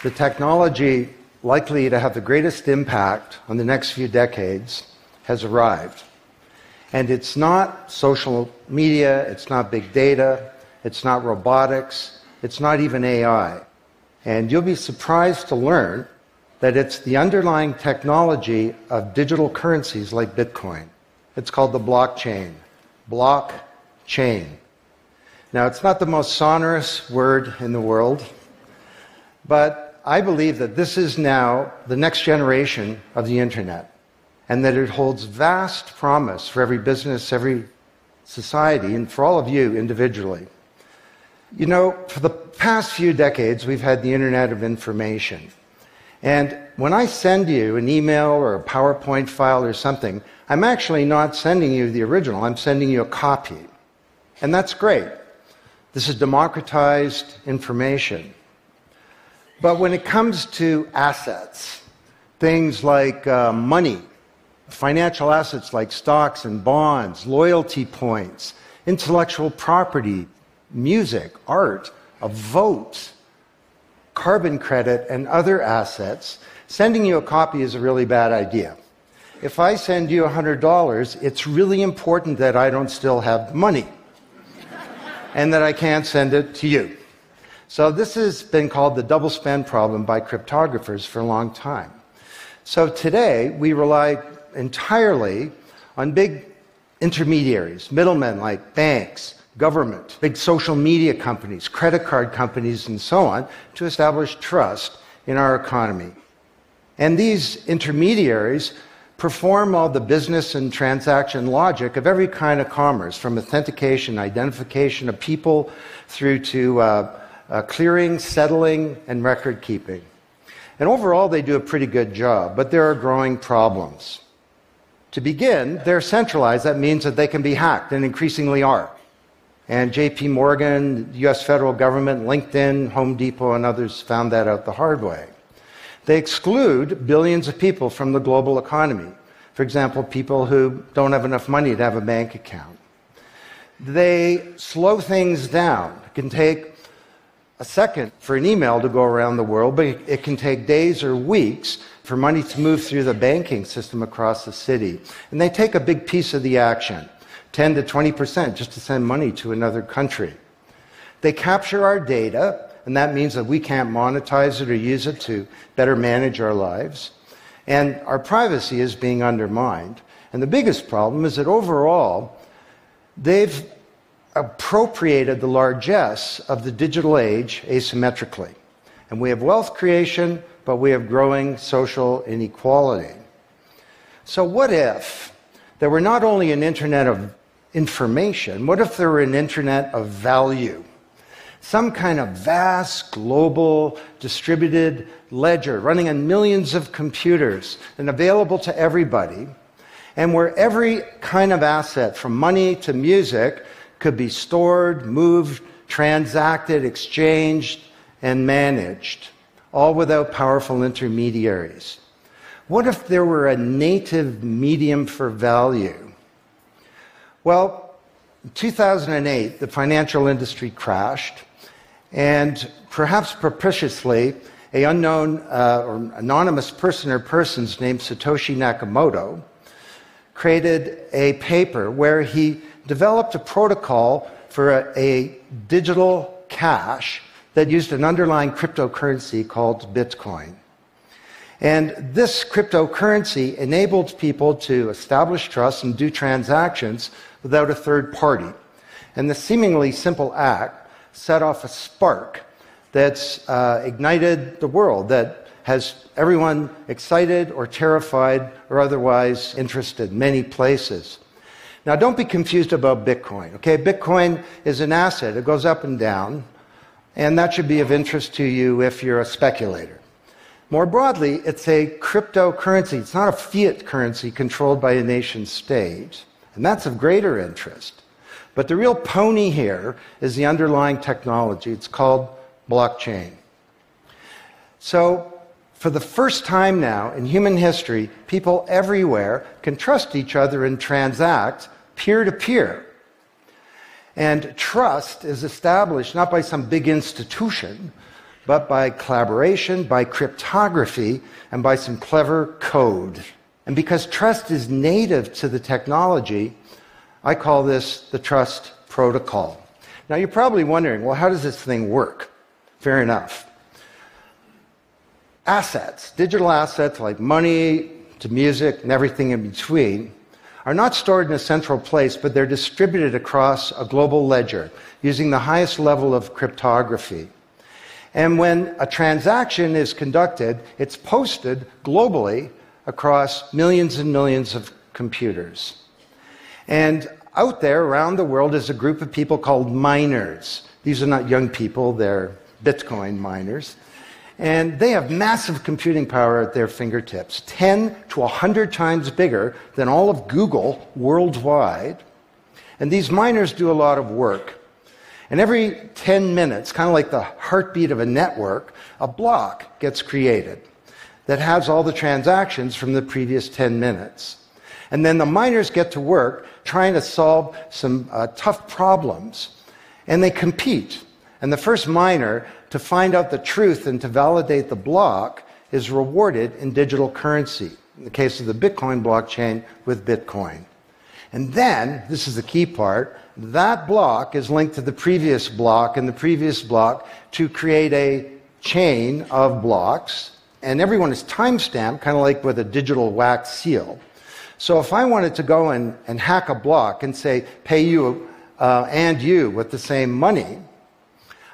the technology likely to have the greatest impact on the next few decades has arrived. And it's not social media, it's not big data, it's not robotics, it's not even AI. And you'll be surprised to learn that it's the underlying technology of digital currencies like Bitcoin. It's called the blockchain. Blockchain. Now, it's not the most sonorous word in the world, but I believe that this is now the next generation of the internet, and that it holds vast promise for every business, every society, and for all of you individually. You know, for the past few decades, we've had the Internet of Information. And when I send you an email or a PowerPoint file or something, I'm actually not sending you the original, I'm sending you a copy. And that's great. This is democratized information. But when it comes to assets, things like money, financial assets like stocks and bonds, loyalty points, intellectual property, music, art, a vote, carbon credit, and other assets, sending you a copy is a really bad idea. If I send you $100, it's really important that I don't still have money and that I can't send it to you. So this has been called the double spend problem by cryptographers for a long time. So today, we rely entirely on big intermediaries, middlemen like banks, government, big social media companies, credit card companies, and so on, to establish trust in our economy. And these intermediaries perform all the business and transaction logic of every kind of commerce, from authentication, identification of people, through to clearing, settling, and record keeping. And overall, they do a pretty good job, but there are growing problems. To begin, they're centralized. That means that they can be hacked, and increasingly are. And JP Morgan, the US federal government, LinkedIn, Home Depot, and others found that out the hard way. They exclude billions of people from the global economy. For example, people who don't have enough money to have a bank account. They slow things down. It can take a second for an email to go around the world, but it can take days or weeks for money to move through the banking system across the city. And they take a big piece of the action, 10 to 20%, just to send money to another country. They capture our data, and that means that we can't monetize it or use it to better manage our lives. And our privacy is being undermined. And the biggest problem is that overall, they've appropriated the largesse of the digital age asymmetrically. And we have wealth creation, but we have growing social inequality. So what if there were not only an internet of information, what if there were an internet of value? Some kind of vast, global, distributed ledger running on millions of computers and available to everybody, and where every kind of asset, from money to music, could be stored, moved, transacted, exchanged, and managed, all without powerful intermediaries. What if there were a native medium for value? Well, in 2008, the financial industry crashed, and perhaps propitiously, an unknown or anonymous person or persons named Satoshi Nakamoto created a paper where he developed a protocol for a digital cash that used an underlying cryptocurrency called Bitcoin. And this cryptocurrency enabled people to establish trust and do transactions without a third party. And the seemingly simple act set off a spark that's ignited the world, that has everyone excited or terrified or otherwise interested in many places. Now, don't be confused about Bitcoin, okay? Bitcoin is an asset. It goes up and down, and that should be of interest to you if you're a speculator. More broadly, it's a cryptocurrency. It's not a fiat currency controlled by a nation state, and that's of greater interest. But the real pony here is the underlying technology. It's called blockchain. So, for the first time now in human history, people everywhere can trust each other and transact peer-to-peer. And trust is established not by some big institution, but by collaboration, by cryptography, and by some clever code. And because trust is native to the technology, I call this the trust protocol. Now you're probably wondering, well, how does this thing work? Fair enough. Assets, digital assets like money to music and everything in between, are not stored in a central place, but they're distributed across a global ledger using the highest level of cryptography. And when a transaction is conducted, it's posted globally across millions and millions of computers. And out there around the world is a group of people called miners. These are not young people, they're Bitcoin miners. And they have massive computing power at their fingertips, 10 to 100 times bigger than all of Google worldwide. And these miners do a lot of work. And every 10 minutes, kind of like the heartbeat of a network, a block gets created that has all the transactions from the previous 10 minutes. And then the miners get to work trying to solve some tough problems. And they compete. And the first miner to find out the truth and to validate the block is rewarded in digital currency. In the case of the Bitcoin blockchain, with Bitcoin. And then, this is the key part, that block is linked to the previous block and the previous block to create a chain of blocks. And everyone is time-stamped, kind of like with a digital wax seal. So if I wanted to go and hack a block and say, pay you and you with the same money,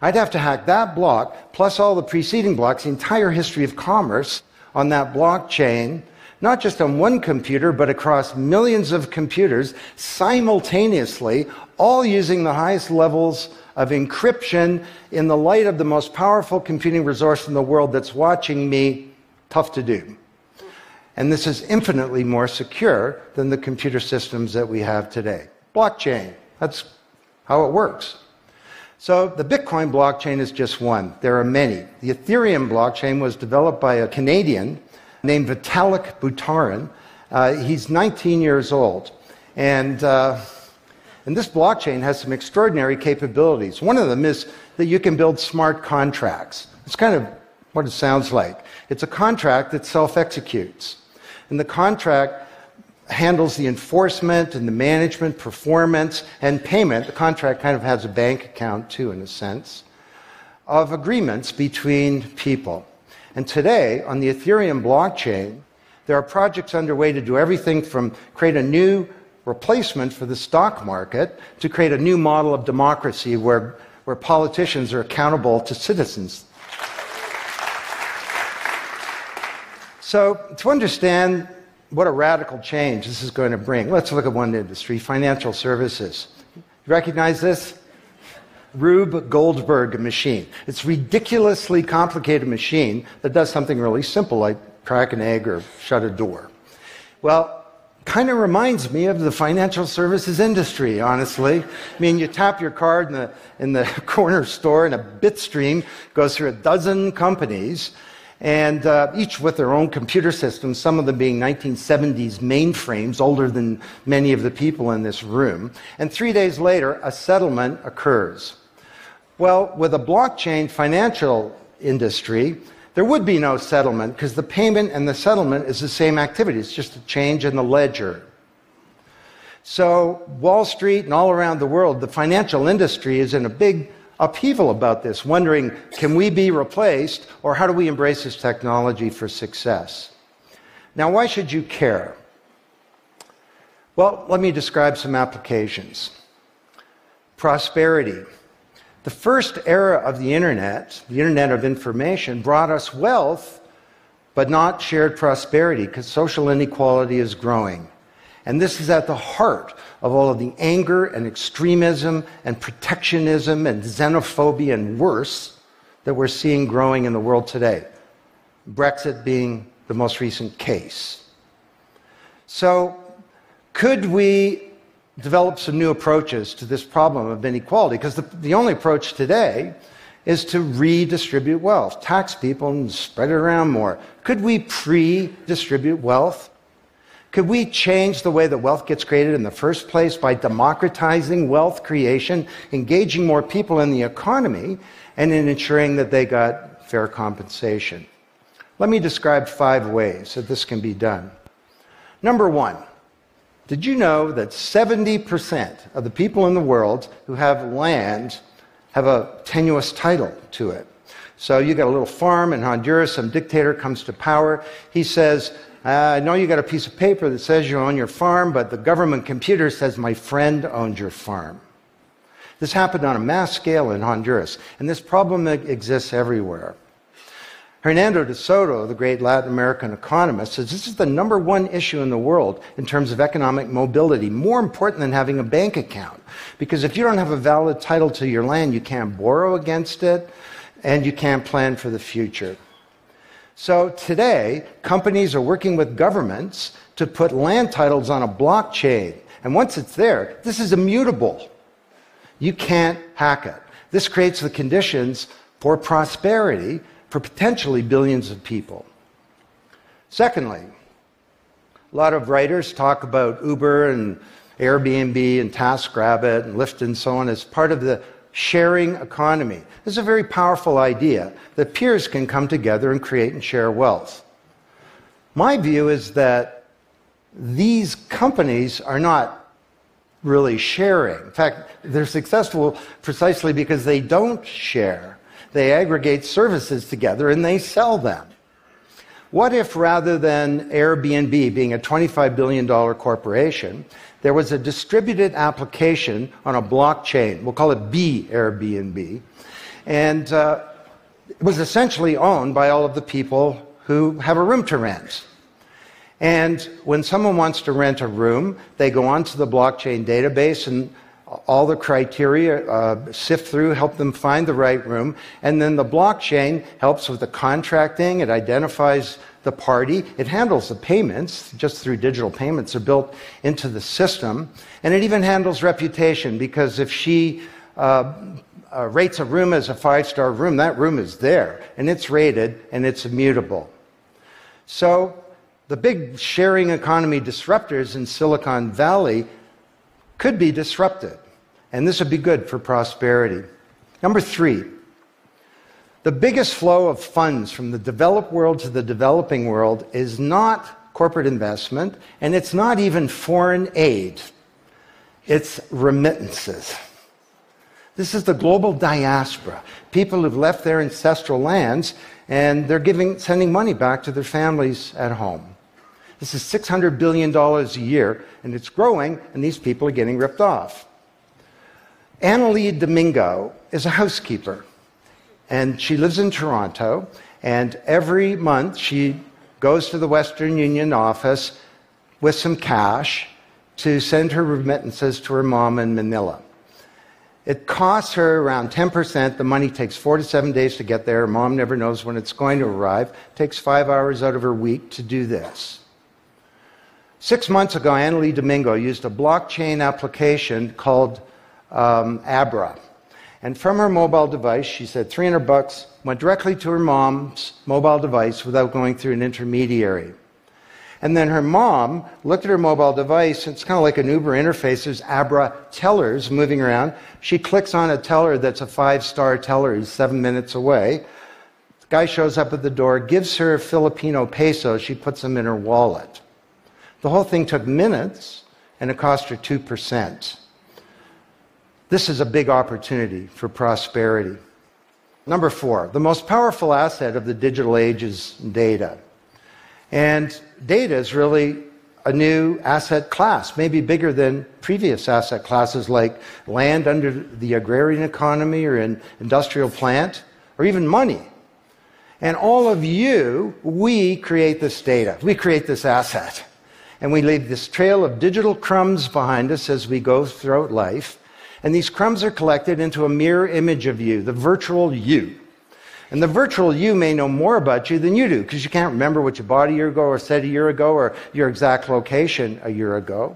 I'd have to hack that block, plus all the preceding blocks, the entire history of commerce on that blockchain, not just on one computer, but across millions of computers simultaneously, all using the highest levels of encryption in the light of the most powerful computing resource in the world that's watching me. Tough to do. And this is infinitely more secure than the computer systems that we have today. Blockchain, that's how it works. So the Bitcoin blockchain is just one. There are many. The Ethereum blockchain was developed by a Canadian named Vitalik Buterin. He's 19 years old. And this blockchain has some extraordinary capabilities. One of them is that you can build smart contracts. It's kind of what it sounds like. It's a contract that self-executes. And the contract handles the enforcement and the management, performance, and payment. The contract kind of has a bank account, too, in a sense, of agreements between people. And today, on the Ethereum blockchain, there are projects underway to do everything from create a new replacement for the stock market to create a new model of democracy where politicians are accountable to citizens. So, to understand what a radical change this is going to bring, let's look at one industry, financial services. You recognize this? Rube Goldberg machine. It's a ridiculously complicated machine that does something really simple, like crack an egg or shut a door. Well, kind of reminds me of the financial services industry, honestly. I mean, you tap your card in the corner store and a bit stream goes through a dozen companies, and each with their own computer systems, some of them being 1970s mainframes, older than many of the people in this room. And 3 days later, a settlement occurs. Well, with a blockchain financial industry, there would be no settlement because the payment and the settlement is the same activity. It's just a change in the ledger. So Wall Street and all around the world, the financial industry is in a big upheaval about this, wondering, can we be replaced, or how do we embrace this technology for success? Now, why should you care? Well, let me describe some applications. Prosperity. The first era of the Internet of information, brought us wealth, but not shared prosperity, because social inequality is growing. And this is at the heart of all of the anger and extremism and protectionism and xenophobia and worse that we're seeing growing in the world today. Brexit being the most recent case. So, could we develop some new approaches to this problem of inequality? Because the only approach today is to redistribute wealth, tax people and spread it around more. Could we pre-distribute wealth? Could we change the way that wealth gets created in the first place by democratizing wealth creation, engaging more people in the economy, and in ensuring that they got fair compensation. Let me describe 5 ways that this can be done. Number 1, did you know that 70% of the people in the world who have land have a tenuous title to it? So you got a little farm in Honduras, some dictator comes to power. He says, I know you got a piece of paper that says you own your farm, but the government computer says my friend owns your farm. This happened on a mass scale in Honduras, and this problem exists everywhere. Hernando de Soto, the great Latin American economist, says this is the number 1 issue in the world in terms of economic mobility, more important than having a bank account. Because if you don't have a valid title to your land, you can't borrow against it, and you can't plan for the future. So today, companies are working with governments to put land titles on a blockchain. And once it's there, this is immutable. You can't hack it. This creates the conditions for prosperity for potentially billions of people. Secondly, a lot of writers talk about Uber and Airbnb and TaskRabbit and Lyft and so on as part of the sharing economy. This is a very powerful idea that peers can come together and create and share wealth. My view is that these companies are not really sharing. In fact, they're successful precisely because they don't share. They aggregate services together and they sell them. What if rather than Airbnb being a $25 billion corporation, there was a distributed application on a blockchain, we'll call it B Airbnb, and it was essentially owned by all of the people who have a room to rent. And when someone wants to rent a room, they go onto the blockchain database and all the criteria sift through, help them find the right room, and then the blockchain helps with the contracting, it identifies the party, it handles the payments, just through digital payments are built into the system, and it even handles reputation, because if she rates a room as a 5-star room, that room is there, and it's rated, and it's immutable. So the big sharing economy disruptors in Silicon Valley could be disrupted, and this would be good for prosperity. Number 3, the biggest flow of funds from the developed world to the developing world is not corporate investment, and it's not even foreign aid. It's remittances. This is the global diaspora, people who've left their ancestral lands, and they're sending money back to their families at home. This is $600 billion a year, and it's growing, and these people are getting ripped off. Annalie Domingo is a housekeeper, and she lives in Toronto, and every month she goes to the Western Union office with some cash to send her remittances to her mom in Manila. It costs her around 10%. The money takes 4 to 7 days to get there. Her mom never knows when it's going to arrive. It takes 5 hours out of her week to do this. 6 months ago, Annalie Domingo used a blockchain application called Abra. And from her mobile device, she said $300 went directly to her mom's mobile device without going through an intermediary. And then her mom looked at her mobile device, it's kind of like an Uber interface, there's Abra tellers moving around. She clicks on a teller that's a 5-star teller, he's 7 minutes away. The guy shows up at the door, gives her Filipino pesos, she puts them in her wallet. The whole thing took minutes, and it cost her 2%. This is a big opportunity for prosperity. Number 4, the most powerful asset of the digital age is data. And data is really a new asset class, maybe bigger than previous asset classes like land under the agrarian economy or an industrial plant, or even money. And all of you, we create this data. We create this asset. And we leave this trail of digital crumbs behind us as we go throughout life. And these crumbs are collected into a mirror image of you, the virtual you. And the virtual you may know more about you than you do, because you can't remember what you bought a year ago or said a year ago or your exact location a year ago.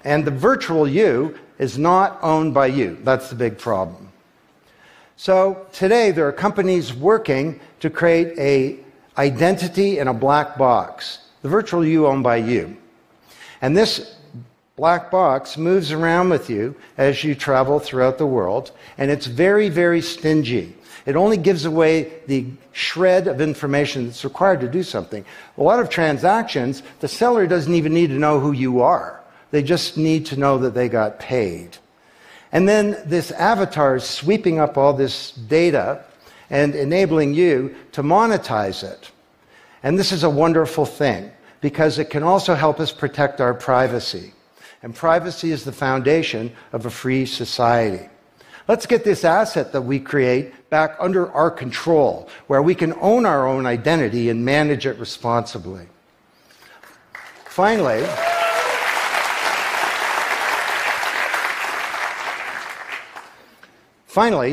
And the virtual you is not owned by you. That's the big problem. So today there are companies working to create an identity in a black box. The virtual you owned by you. And this black box moves around with you as you travel throughout the world, and it's very, very stingy. It only gives away the shred of information that's required to do something. A lot of transactions, the seller doesn't even need to know who you are. They just need to know that they got paid. And then this avatar is sweeping up all this data and enabling you to monetize it. And this is a wonderful thing, because it can also help us protect our privacy. And privacy is the foundation of a free society. Let's get this asset that we create back under our control, where we can own our own identity and manage it responsibly. Finally,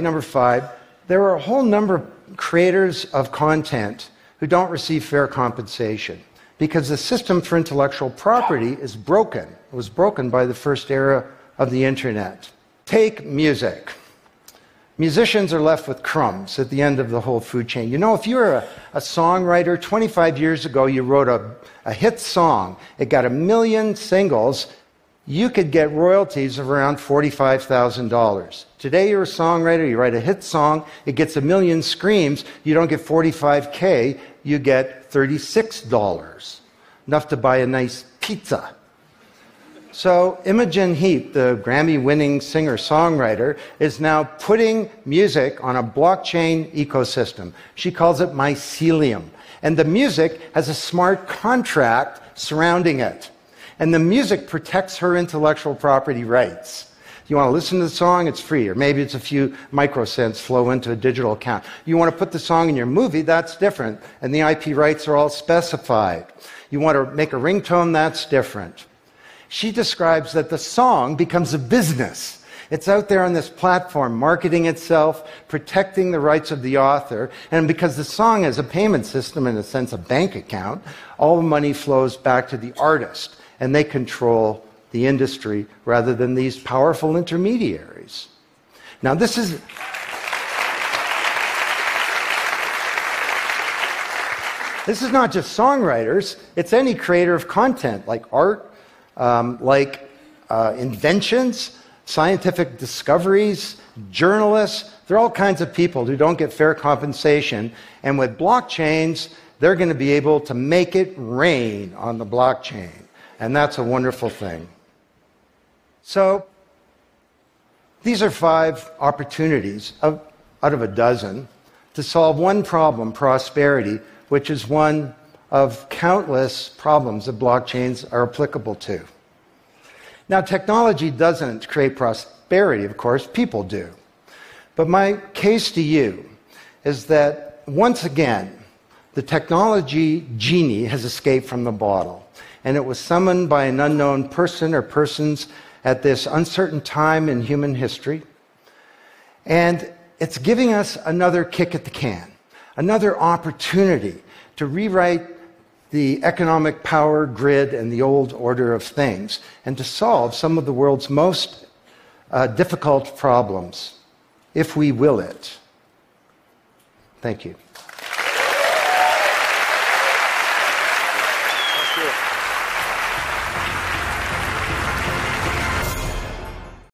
number 5, there are a whole number of creators of content who don't receive fair compensation because the system for intellectual property is broken. It was broken by the first era of the internet. Take music. Musicians are left with crumbs at the end of the whole food chain. You know, if you're a songwriter, 25 years ago you wrote a hit song, it got 1 million singles, you could get royalties of around $45,000. Today you're a songwriter, you write a hit song, it gets 1 million screams, you don't get $45K, you get $36. Enough to buy a nice pizza. So Imogen Heap, the Grammy-winning singer-songwriter, is now putting music on a blockchain ecosystem. She calls it mycelium. And the music has a smart contract surrounding it. And the music protects her intellectual property rights. You want to listen to the song, it's free, or maybe it's a few microcents flow into a digital account. You want to put the song in your movie, that's different, and the IP rights are all specified. You want to make a ringtone, that's different. She describes that the song becomes a business. It's out there on this platform, marketing itself, protecting the rights of the author, and because the song is a payment system, in a sense a bank account, all the money flows back to the artist, and they control the industry rather than these powerful intermediaries. Now this is not just songwriters, it's any creator of content, like art, inventions, scientific discoveries, journalists. There are all kinds of people who don't get fair compensation, and with blockchains, they're going to be able to make it rain on the blockchain, and that's a wonderful thing. So, these are 5 opportunities out of a dozen to solve one problem, prosperity, which is one of countless problems that blockchains are applicable to. Now, technology doesn't create prosperity, of course, people do. But my case to you is that, once again, the technology genie has escaped from the bottle, and it was summoned by an unknown person or persons at this uncertain time in human history, and it's giving us another kick at the can, another opportunity to rewrite the economic power grid and the old order of things, and to solve some of the world's most difficult problems, if we will it. Thank you.